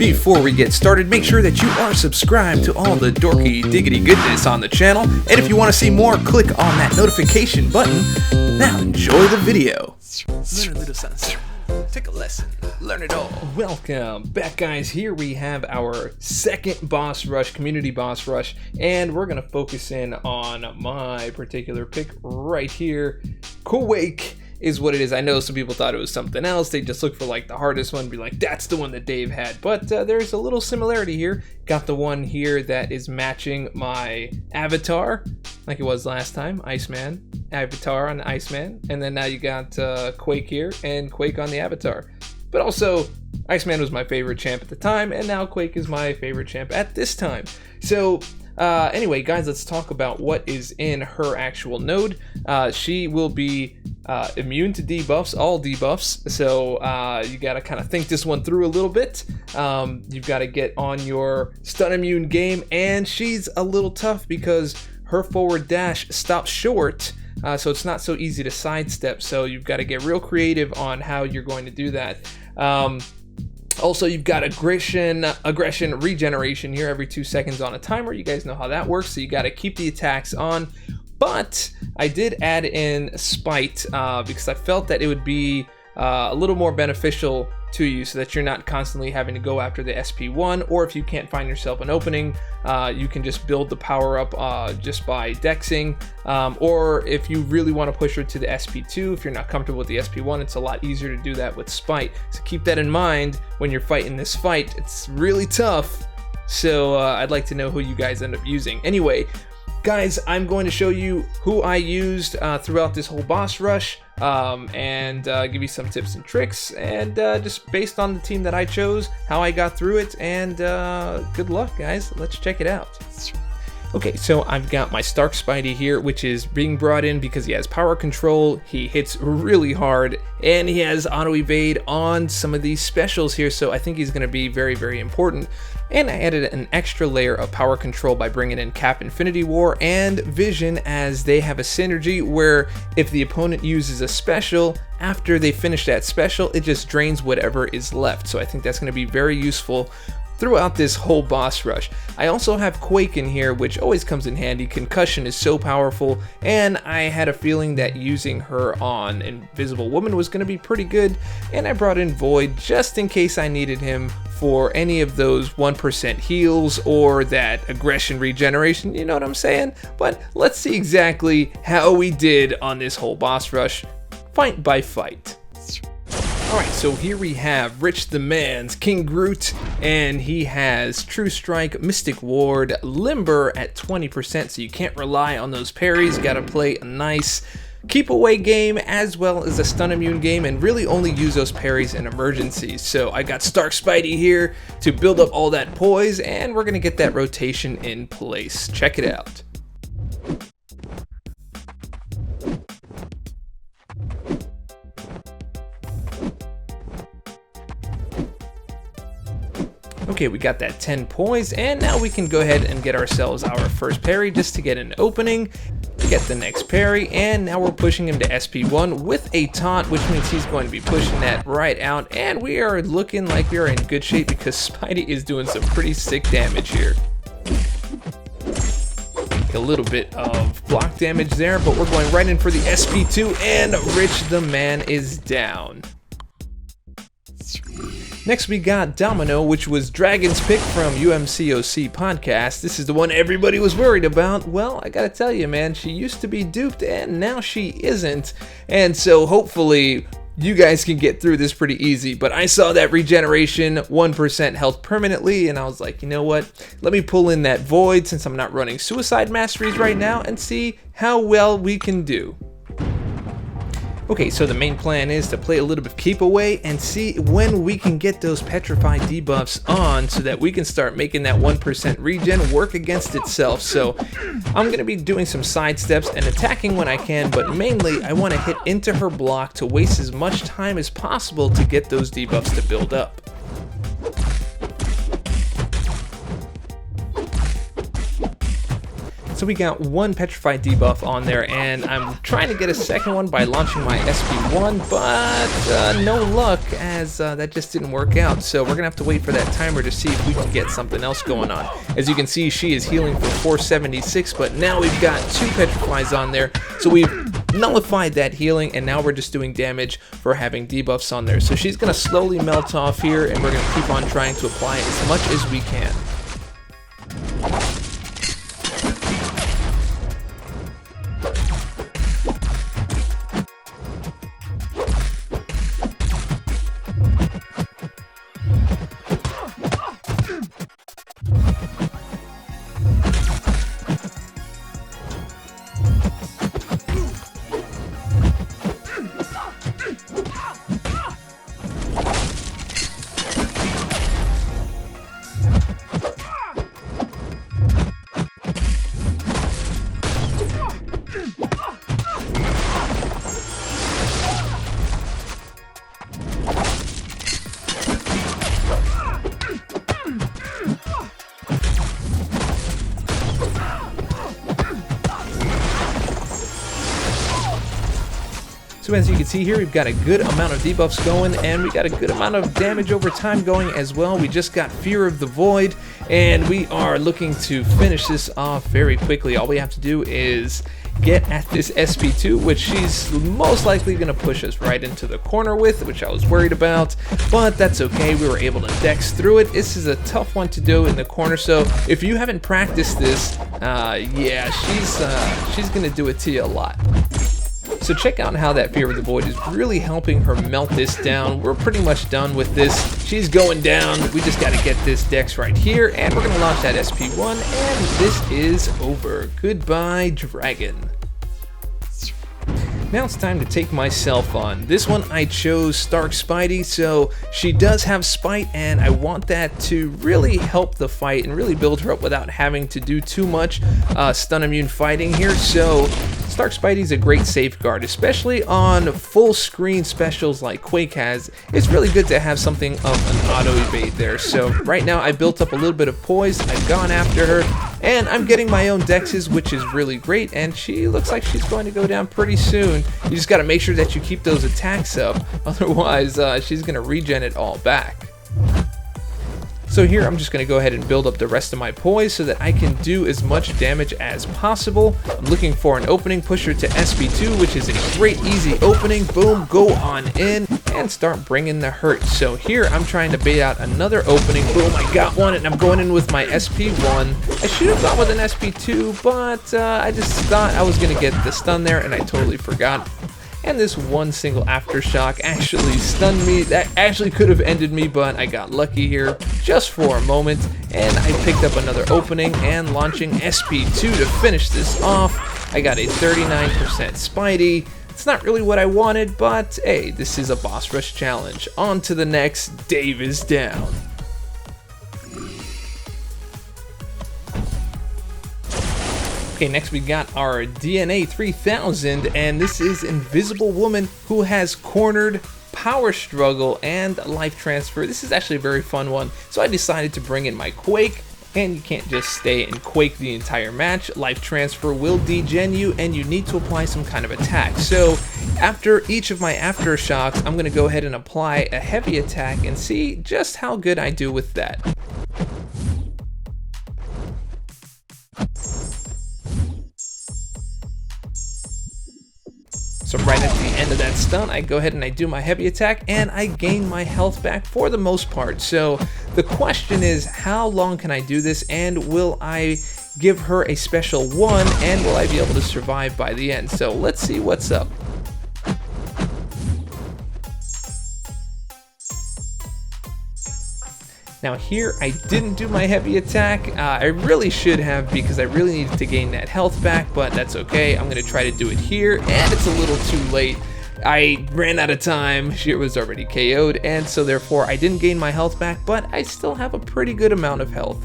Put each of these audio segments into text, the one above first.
Before we get started, make sure that you are subscribed to all the dorky diggity goodness on the channel, and if you want to see more, click on that notification button. Now enjoy the video. Learn a little something, take a lesson, learn it all. Welcome back, guys. Here we have our second boss rush, community boss rush, and we're going to focus in on my particular pick right here. Quake is what it is. I know some people thought it was something else. They just look for like the hardest one, be like, that's the one that Dave had. But there's a little similarity here. Got the one here that is matching my avatar, like it was last time, Iceman. Avatar on Iceman. And then now you got Quake here, and Quake on the avatar. But also, Iceman was my favorite champ at the time, and now Quake is my favorite champ at this time. So anyway, guys, let's talk about what is in her actual node. She will be immune to debuffs, all debuffs, so you gotta kind of think this one through a little bit. You've got to get on your stun immune game, and she's a little tough because her forward dash stops short, so it's not so easy to sidestep, so you've got to get real creative on how you're going to do that. Also, you've got aggression regeneration here every 2 seconds on a timer. You guys know how that works, so you got to keep the attacks on. But I did add in Spite because I felt that it would be a little more beneficial to you so that you're not constantly having to go after the SP1, or if you can't find yourself an opening, you can just build the power up just by dexing, or if you really want to push her to the SP2, if you're not comfortable with the SP1, it's a lot easier to do that with Spite. So keep that in mind when you're fighting this fight. It's really tough, so I'd like to know who you guys end up using. Anyway, guys, I'm going to show you who I used throughout this whole boss rush, and give you some tips and tricks, and just based on the team that I chose, how I got through it, and good luck, guys. Let's check it out. Okay, so I've got my Stark Spidey here, which is being brought in because he has power control, he hits really hard, and he has auto evade on some of these specials here, so I think he's going to be very, very important. And I added an extra layer of power control by bringing in Cap Infinity War and Vision, as they have a synergy where if the opponent uses a special, after they finish that special, it just drains whatever is left. So I think that's going to be very useful throughout this whole boss rush. I also have Quake in here, which always comes in handy. Concussion is so powerful, and I had a feeling that using her on Invisible Woman was going to be pretty good, and I brought in Void just in case I needed him for any of those 1% heals or that aggression regeneration, you know what I'm saying? But let's see exactly how we did on this whole boss rush, fight by fight. Alright, so here we have Rich the Man's King Groot, and he has True Strike, Mystic Ward, Limber at 20%, so you can't rely on those parries. Gotta play a nice keep away game as well as a stun immune game, and really only use those parries in emergencies. So I got Stark Spidey here to build up all that poise, and we're gonna get that rotation in place. Check it out. Okay, we got that 10 poise, and now we can go ahead and get ourselves our first parry just to get an opening, get the next parry, and now we're pushing him to SP1 with a taunt, which means he's going to be pushing that right out, and we are looking like we are in good shape because Spidey is doing some pretty sick damage here. A little bit of block damage there, but we're going right in for the SP2, and Rich the Man is down. Next we got Domino, which was Dragon's pick from MCOC podcast. This is the one everybody was worried about. Well, I gotta tell you, man, she used to be duped and now she isn't. And so hopefully you guys can get through this pretty easy. But I saw that regeneration, 1% health permanently, and I was like, you know what? Let me pull in that Void since I'm not running Suicide Masteries right now and see how well we can do. Okay, so the main plan is to play a little bit of keep away and see when we can get those petrified debuffs on so that we can start making that 1% regen work against itself. So I'm going to be doing some side steps and attacking when I can, but mainly I want to hit into her block to waste as much time as possible to get those debuffs to build up. So we got one petrified debuff on there, and I'm trying to get a second one by launching my SP1, but no luck, as that just didn't work out. So we're gonna have to wait for that timer to see if we can get something else going on. As you can see, she is healing for 476, but now we've got 2 petrifies on there, so we've nullified that healing, and now we're just doing damage for having debuffs on there. So she's gonna slowly melt off here, and we're gonna keep on trying to apply as much as we can. So as you can see here, we've got a good amount of debuffs going, and we got a good amount of damage over time going as well. We just got Fear of the Void, and we are looking to finish this off very quickly. All we have to do is get at this SP2, which she's most likely going to push us right into the corner with, which I was worried about, but that's okay. We were able to dex through it. This is a tough one to do in the corner, so if you haven't practiced this, yeah, she's going to do it to you a lot. So check out how that Fear of the Void is really helping her melt this down. We're pretty much done with this. She's going down. We just got to get this dex right here, and we're going to launch that SP1, and this is over. Goodbye, dragon. Now it's time to take myself on. This one I chose Stark Spidey, so she does have Spite, and I want that to really help the fight and really build her up without having to do too much stun immune fighting here. So Stark Spidey's a great safeguard, especially on full screen specials like Quake has. It's really good to have something of an auto evade there. So right now I built up a little bit of poise, I've gone after her, and I'm getting my own dexes, which is really great, and she looks like she's going to go down pretty soon. You just got to make sure that you keep those attacks up, otherwise she's going to regen it all back. So here I'm just going to go ahead and build up the rest of my poise so that I can do as much damage as possible. I'm looking for an opening, pusher to SP2, which is a great easy opening. Boom, go on in and start bringing the hurt. So here I'm trying to bait out another opening. Boom, I got one, and I'm going in with my SP1. I should have gone with an SP2, but I just thought I was going to get the stun there, and I totally forgot. And this one single aftershock actually stunned me. That actually could have ended me, but I got lucky here just for a moment, and I picked up another opening and launching SP2 to finish this off. I got a 39% Spidey. It's not really what I wanted, but hey, this is a boss rush challenge. On to the next. Dave is down. Okay, next we got our DNA 3000, and this is Invisible Woman, who has cornered, power struggle, and life transfer. This is actually a very fun one, so I decided to bring in my Quake, and you can't just stay in Quake the entire match. Life transfer will degen you, and you need to apply some kind of attack. So after each of my aftershocks, I'm going to go ahead and apply a heavy attack and see just how good I do with that. So right at the end of that stun, I go ahead and I do my heavy attack, and I gain my health back for the most part. So the question is, how long can I do this, and will I give her a special one, and will I be able to survive by the end? So let's see what's up. Now here, I didn't do my heavy attack. I really should have, because I really needed to gain that health back, but that's okay. I'm gonna try to do it here, and it's a little too late. I ran out of time, she was already KO'd, and so therefore I didn't gain my health back, but I still have a pretty good amount of health.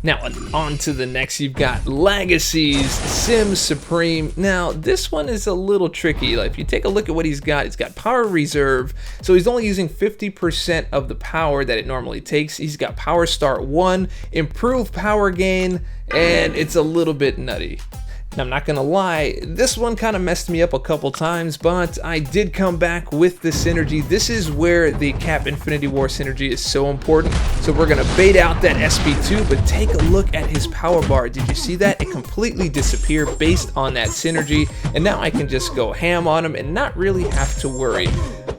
Now on to the next, you've got Legacy's Sim Supreme. Now this one is a little tricky. Like if you take a look at what he's got power reserve, so he's only using 50% of the power that it normally takes. He's got power start 1, improved power gain, and it's a little bit nutty. Now, I'm not gonna lie, this one kind of messed me up a couple times, but I did come back with the synergy. This is where the Cap Infinity War synergy is so important. So we're gonna bait out that SP2, but take a look at his power bar. Did you see that? It completely disappeared based on that synergy, and now I can just go ham on him and not really have to worry.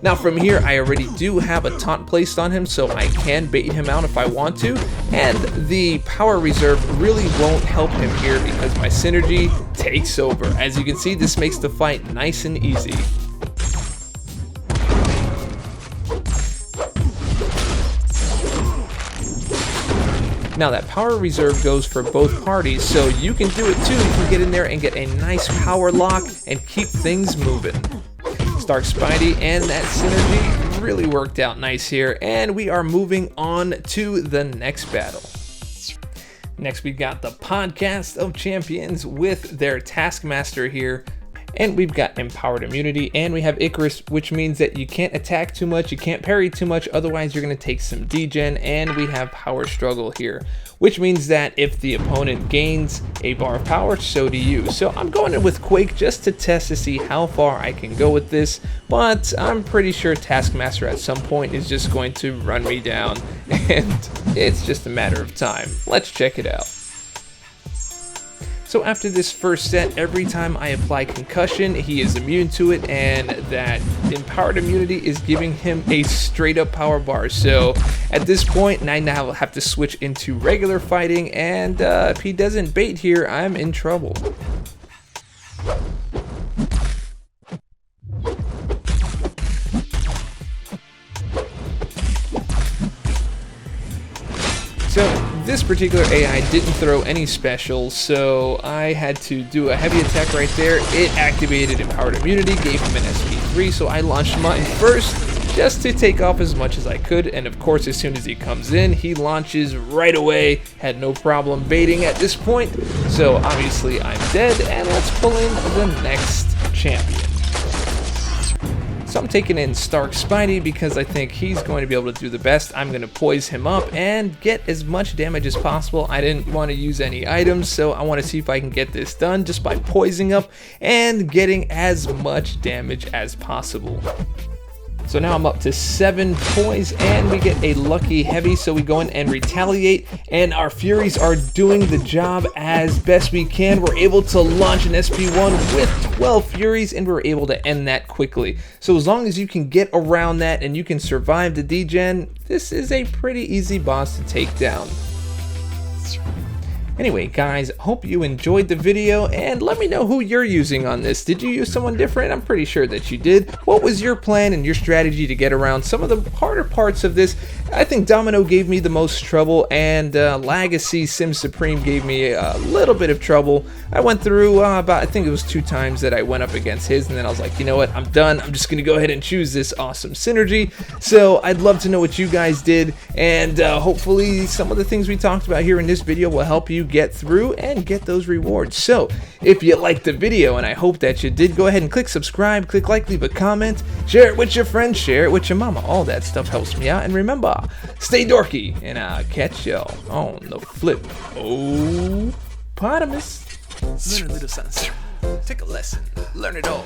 Now from here, I already do have a taunt placed on him, so I can bait him out if I want to, and the power reserve really won't help him here because my synergy takes over. As you can see, this makes the fight nice and easy. Now that power reserve goes for both parties, so you can do it too. You can get in there and get a nice power lock and keep things moving. Stark Spidey and that synergy really worked out nice here, and we are moving on to the next battle. Next, we got the Podcast of Champions with their Taskmaster here, and we've got Empowered Immunity, and we have Icarus, which means that you can't attack too much, you can't parry too much, otherwise you're going to take some degen, and we have Power Struggle here, which means that if the opponent gains a bar of power, so do you. So I'm going in with Quake just to test to see how far I can go with this, but I'm pretty sure Taskmaster at some point is just going to run me down, and it's just a matter of time. Let's check it out. So after this first set, every time I apply concussion, he is immune to it, and that empowered immunity is giving him a straight up power bar. So at this point, I now have to switch into regular fighting, and if he doesn't bait here, I'm in trouble. So this particular AI didn't throw any specials, so I had to do a heavy attack right there. It activated Empowered Immunity, gave him an SP3, so I launched mine first just to take off as much as I could, and of course as soon as he comes in, he launches right away. Had no problem baiting at this point, so obviously I'm dead, and let's pull in the next champion. So I'm taking in Stark Spidey because I think he's going to be able to do the best. I'm going to poise him up and get as much damage as possible. I didn't want to use any items, so I want to see if I can get this done just by poising up and getting as much damage as possible. So now I'm up to 7 poise, and we get a lucky heavy, so we go in and retaliate, and our Furies are doing the job as best we can. We're able to launch an SP1 with 12 Furies, and we're able to end that quickly. So as long as you can get around that and you can survive the degen, this is a pretty easy boss to take down. Anyway, guys, hope you enjoyed the video, and let me know who you're using on this. Did you use someone different? I'm pretty sure that you did. What was your plan and your strategy to get around some of the harder parts of this? I think Domino gave me the most trouble, and Legacy Sim Supreme gave me a little bit of trouble. I went through about, I think it was 2 times that I went up against his, and then I was like, you know what, I'm done. I'm just going to go ahead and choose this awesome synergy. So I'd love to know what you guys did, and hopefully some of the things we talked about here in this video will help you get through and get those rewards. So if you liked the video, and I hope that you did, go ahead and click subscribe, click like, leave a comment, share it with your friends, share it with your mama. All that stuff helps me out. And remember, stay dorky, and I'll catch y'all on the flip. Oh, Potamus. Learn a little something. Take a lesson. Learn it all.